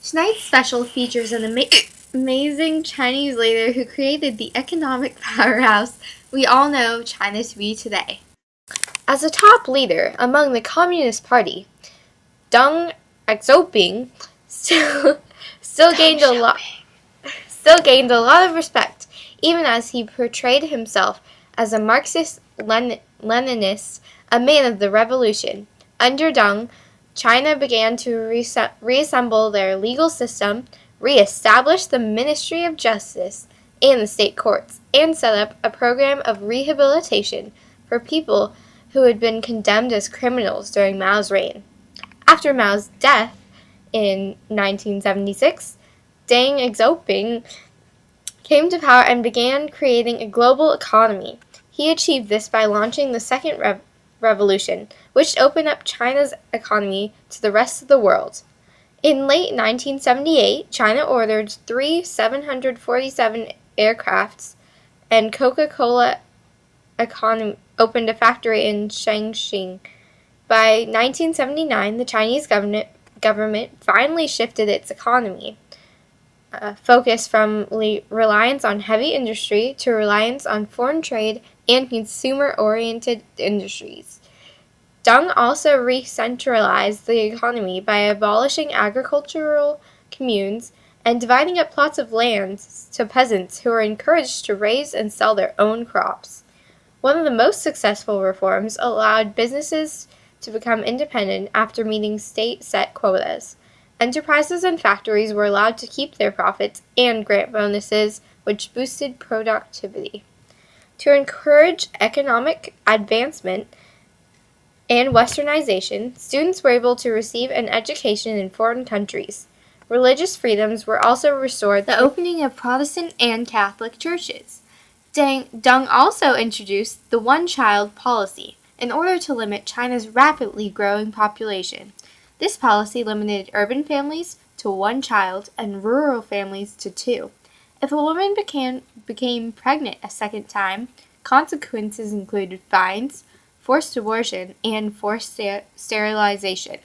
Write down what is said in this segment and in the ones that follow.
Tonight's special features an amazing Chinese leader who created the economic powerhouse we all know China to be today. As a top leader among the Communist Party, Deng Xiaoping still gained a lot of respect, even as he portrayed himself as a Marxist-Leninist, a man of the revolution. Under Deng, China began to reassemble their legal system, re-establish the Ministry of Justice and the state courts, and set up a program of rehabilitation for people who had been condemned as criminals during Mao's reign. After Mao's death in 1976, Deng Xiaoping came to power and began creating a global economy. He achieved this by launching the Second Revolution, which opened up China's economy to the rest of the world. In late 1978, China ordered 3 747 aircrafts, and Coca-Cola opened a factory in Changchun. By 1979, the Chinese government finally shifted its economy focus from reliance on heavy industry to reliance on foreign trade and consumer-oriented industries. Deng also re-centralized the economy by abolishing agricultural communes and dividing up plots of land to peasants who were encouraged to raise and sell their own crops. One of the most successful reforms allowed businesses to become independent after meeting state-set quotas. Enterprises and factories were allowed to keep their profits and grant bonuses, which boosted productivity. To encourage economic advancement and westernization, students were able to receive an education in foreign countries. Religious freedoms were also restored, the opening of Protestant and Catholic churches. Deng also introduced the one-child policy in order to limit China's rapidly growing population. This policy limited urban families to 1 child and rural families to 2. If a woman became pregnant a second time, consequences included fines, forced abortion, and forced sterilization.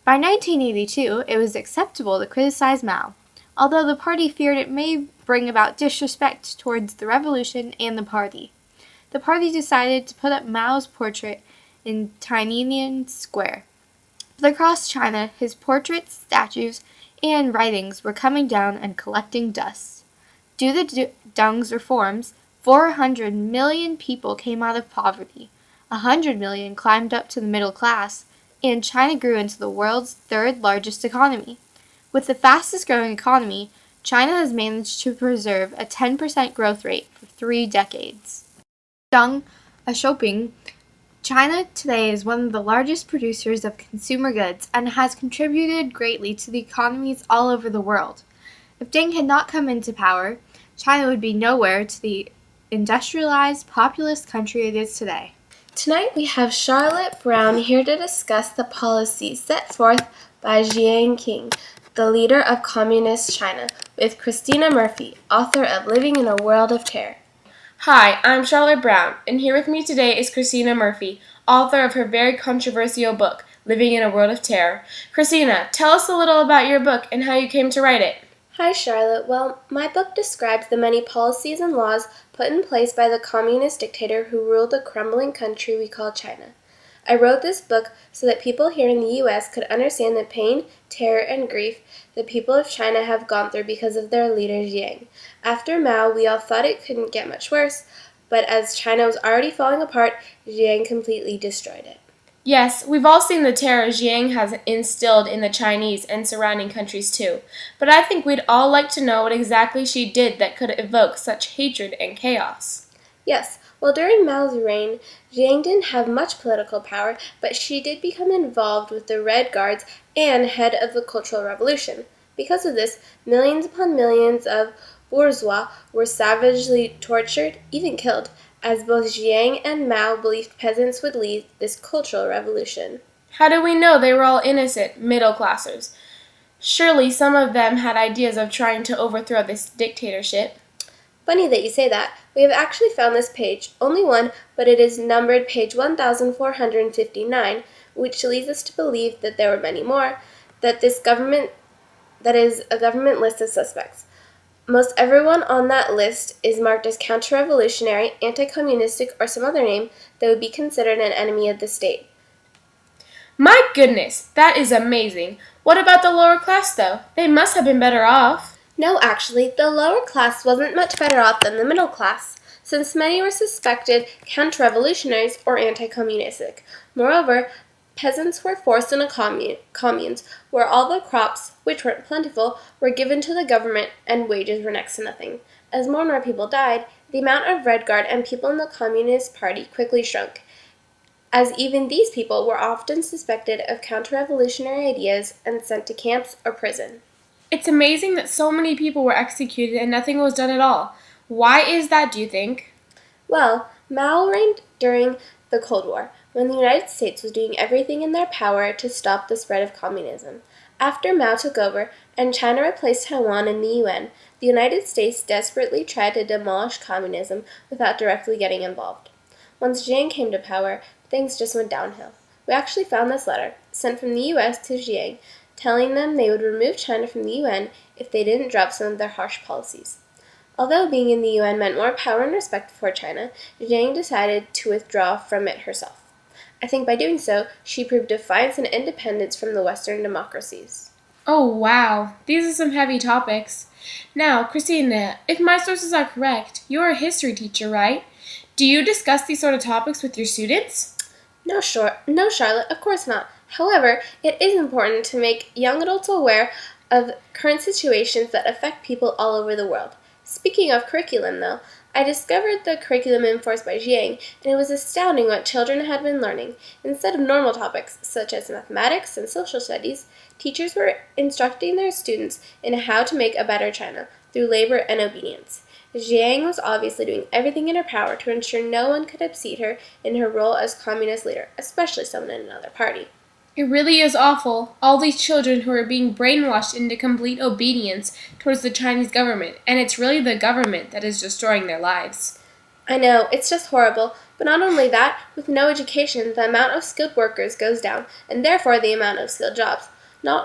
By 1982, it was acceptable to criticize Mao, although the party feared it may bring about disrespect towards the revolution and the party. The party decided to put up Mao's portrait in Tiananmen Square. But across China, his portraits, statues, and writings were coming down and collecting dust. Due to Deng's reforms, 400 million people came out of poverty, 100 million climbed up to the middle class, and China grew into the world's third largest economy. With the fastest growing economy, China has managed to preserve a 10% growth rate for 3 decades. Deng Xiaoping, China today is one of the largest producers of consumer goods and has contributed greatly to the economies all over the world. If Deng had not come into power, China would be nowhere to the industrialized, populous country it is today. Tonight we have Charlotte Brown here to discuss the policies set forth by Jiang Qing, the leader of Communist China, with Christina Murphy, author of Living in a World of Terror. Hi, I'm Charlotte Brown, and here with me today is Christina Murphy, author of her very controversial book, Living in a World of Terror. Christina, tell us a little about your book and how you came to write it. Hi, Charlotte. Well, my book describes the many policies and laws put in place by the communist dictator who ruled the crumbling country we call China. I wrote this book so that people here in the U.S. could understand the pain, terror, and grief the people of China have gone through because of their leader Jiang. After Mao, we all thought it couldn't get much worse, but as China was already falling apart, Jiang completely destroyed it. Yes, we've all seen the terror Jiang has instilled in the Chinese and surrounding countries too, but I think we'd all like to know what exactly she did that could evoke such hatred and chaos. Yes. Well, during Mao's reign, Jiang didn't have much political power, but she did become involved with the Red Guards and head of the Cultural Revolution. Because of this, millions upon millions of bourgeois were savagely tortured, even killed, as both Jiang and Mao believed peasants would lead this cultural revolution. How do we know they were all innocent, middle-classers? Surely some of them had ideas of trying to overthrow this dictatorship. Funny that you say that. We have actually found this page, only one, but it is numbered page 1459, which leads us to believe that there were many more, that this government that is, a government list of suspects. Most everyone on that list is marked as counter-revolutionary, anti-communistic, or some other name that would be considered an enemy of the state. My goodness, that is amazing. What about the lower class, though? They must have been better off. No, actually, the lower class wasn't much better off than the middle class, since many were suspected counter-revolutionaries or anti-communistic. Moreover, peasants were forced into communes, where all the crops, which weren't plentiful, were given to the government and wages were next to nothing. As more and more people died, the amount of Red Guard and people in the Communist Party quickly shrunk, as even these people were often suspected of counter-revolutionary ideas and sent to camps or prison. It's amazing that so many people were executed and nothing was done at all. Why is that, do you think? Well, Mao reigned during the Cold War, when the United States was doing everything in their power to stop the spread of communism. After Mao took over and China replaced Taiwan in the UN, the United States desperately tried to demolish communism without directly getting involved. Once Jiang came to power, things just went downhill. We actually found this letter, sent from the U.S. to Jiang, telling them they would remove China from the UN if they didn't drop some of their harsh policies. Although being in the UN meant more power and respect for China, Jiang decided to withdraw from it herself. I think by doing so, she proved defiance and independence from the Western democracies. Oh, wow. These are some heavy topics. Now, Christina, if my sources are correct, you're a history teacher, right? Do you discuss these sort of topics with your students? No, Charlotte, of course not. However, it is important to make young adults aware of current situations that affect people all over the world. Speaking of curriculum, though, I discovered the curriculum enforced by Jiang, and it was astounding what children had been learning. Instead of normal topics, such as mathematics and social studies, teachers were instructing their students in how to make a better China through labor and obedience. Jiang was obviously doing everything in her power to ensure no one could upset her in her role as communist leader, especially someone in another party. It really is awful, all these children who are being brainwashed into complete obedience towards the Chinese government, and it's really the government that is destroying their lives. I know, it's just horrible, but not only that, with no education, the amount of skilled workers goes down, and therefore the amount of skilled jobs. Not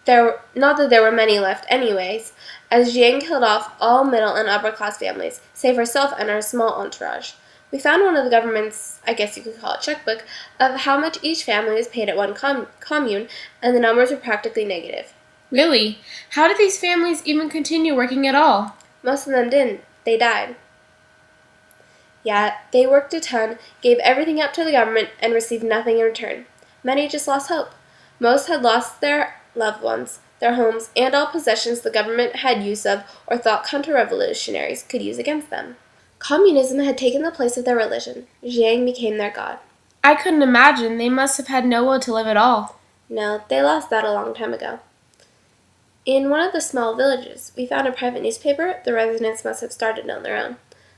that there were many left anyways, as Jiang killed off all middle and upper class families, save herself and her small entourage. We found one of the government's, I guess you could call it checkbook, of how much each family was paid at one commune, and the numbers were practically negative. Really? How did these families even continue working at all? Most of them didn't. They died. Yeah, they worked a ton, gave everything up to the government, and received nothing in return. Many just lost hope. Most had lost their loved ones, their homes, and all possessions the government had use of or thought counter-revolutionaries could use against them. Communism had taken the place of their religion. Jiang became their god. I couldn't imagine. They must have had no will to live at all. No, they lost that a long time ago. In one of the small villages, we found a private newspaper the residents must have started on their own.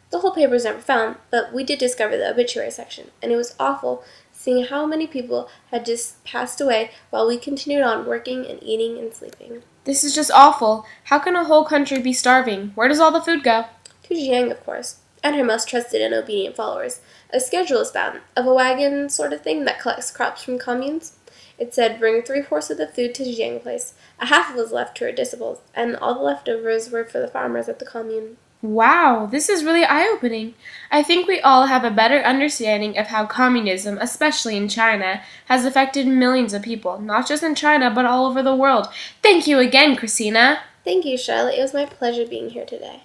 The whole paper was never found, but we did discover the obituary section, and it was awful seeing how many people had just passed away while we continued on working and eating and sleeping. This is just awful. How can a whole country be starving? Where does all the food go? To Jiang, of course, and her most trusted and obedient followers. A schedule is found, of a wagon sort of thing that collects crops from communes. It said bring 3/4 of the food to Jiang Place. A half was left to her disciples, and all the leftovers were for the farmers at the commune. Wow, this is really eye-opening. I think we all have a better understanding of how communism, especially in China, has affected millions of people, not just in China, but all over the world. Thank you again, Christina. Thank you, Charlotte. It was my pleasure being here today.